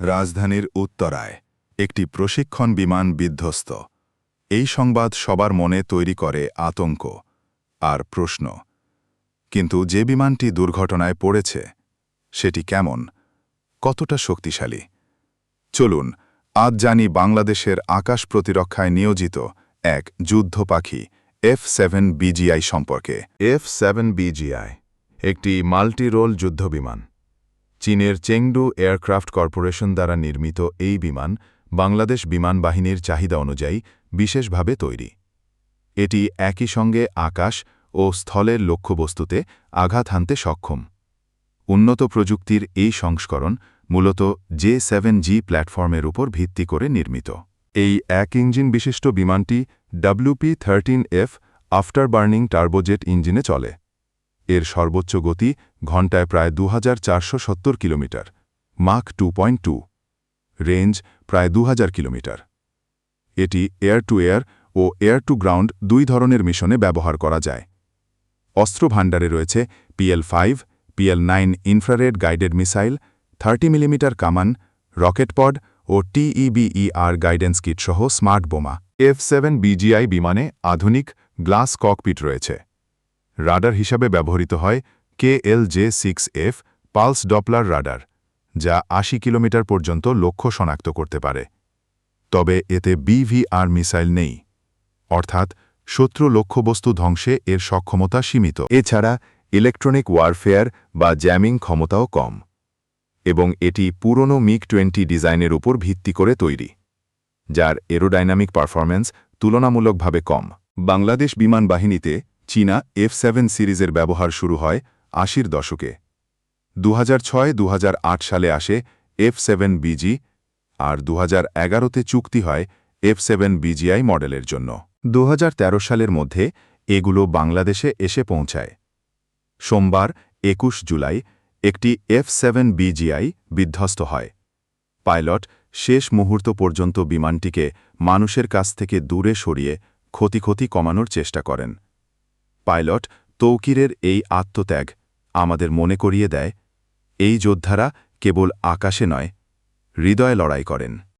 রাজধানীর উত্তরায় একটি প্রশিক্ষণ বিমান বিধ্বস্ত। এই সংবাদ সবার মনে তৈরি করে আতঙ্ক আর প্রশ্ন। কিন্তু যে বিমানটি দুর্ঘটনায় পড়েছে সেটি কেমন, কতটা শক্তিশালী? চলুন আজ জানি বাংলাদেশের আকাশ প্রতিরক্ষায় নিয়োজিত এক যুদ্ধ পাখি F-7 BGI সম্পর্কে। F-7 BGI একটি মাল্টি রোল যুদ্ধবিমান। চীনের চেংডু এয়ারক্রাফট কর্পোরেশন দ্বারা নির্মিত এই বিমান বাংলাদেশ বিমান বাহিনীর চাহিদা অনুযায়ী বিশেষভাবে তৈরি। এটি একই সঙ্গে আকাশ ও স্থলের লক্ষ্যবস্তুতে আঘাত হানতে সক্ষম। উন্নত প্রযুক্তির এই সংস্করণ মূলত J-7G প্ল্যাটফর্মের উপর ভিত্তি করে নির্মিত। এই এক ইঞ্জিন বিশিষ্ট বিমানটি WP-13F আফটারবার্নিং টার্বোজেট ইঞ্জিনে চলে। এর সর্বোচ্চ গতি ঘণ্টায় প্রায় 2470 কিলোমিটার, মাক 2.2, রেঞ্জ প্রায় 2000 কিলোমিটার। এটি এয়ার টু এয়ার ও এয়ার টু গ্রাউন্ড দুই ধরনের মিশনে ব্যবহার করা যায়। অস্ত্র ভাণ্ডারে রয়েছে PL-5, PL-9 infrared guided missile, 30 millimetre কামান, রকেট পড ও TEBER গাইডেন্স কিট সহ স্মার্ট বোমা। F-7 BGI বিমানে আধুনিক গ্লাস ককপিট রয়েছে। রাডার হিসাবে ব্যবহৃত হয় KLJ-6F পালস ডপলার রাডার, যা 80 কিলোমিটার পর্যন্ত লক্ষ্য শনাক্ত করতে পারে। তবে এতে BVR মিসাইল নেই, অর্থাৎ শত্রু লক্ষ্যবস্তু ধ্বংসে এর সক্ষমতা সীমিত। এছাড়া ইলেকট্রনিক ওয়ারফেয়ার বা জ্যামিং ক্ষমতাও কম, এবং এটি পুরনো MiG-20 ডিজাইনের উপর ভিত্তি করে তৈরি, যার এরোডাইনামিক পারফরম্যান্স তুলনামূলকভাবে কম। বাংলাদেশ বিমান বাহিনীতে চীনা F-7 সিরিজের ব্যবহার শুরু হয় 80-র দশকে। 2006-2008 সালে আসে F-7 BG, আর 2011-তে চুক্তি হয় F-7 BGI মডেলের জন্য। 2013 সালের মধ্যে এগুলো বাংলাদেশে এসে পৌঁছায়। সোমবার 21 জুলাই একটি F-7 BGI বিধ্বস্ত হয়। পাইলট শেষ মুহূর্ত পর্যন্ত বিমানটিকে মানুষের কাছ থেকে দূরে সরিয়ে ক্ষতি কমানোর চেষ্টা করেন। পাইলট তৌকিরের এই আত্মত্যাগ আমাদের মনে করিয়ে দেয়, এই যোদ্ধারা কেবল আকাশে নয়, হৃদয়ে লড়াই করেন।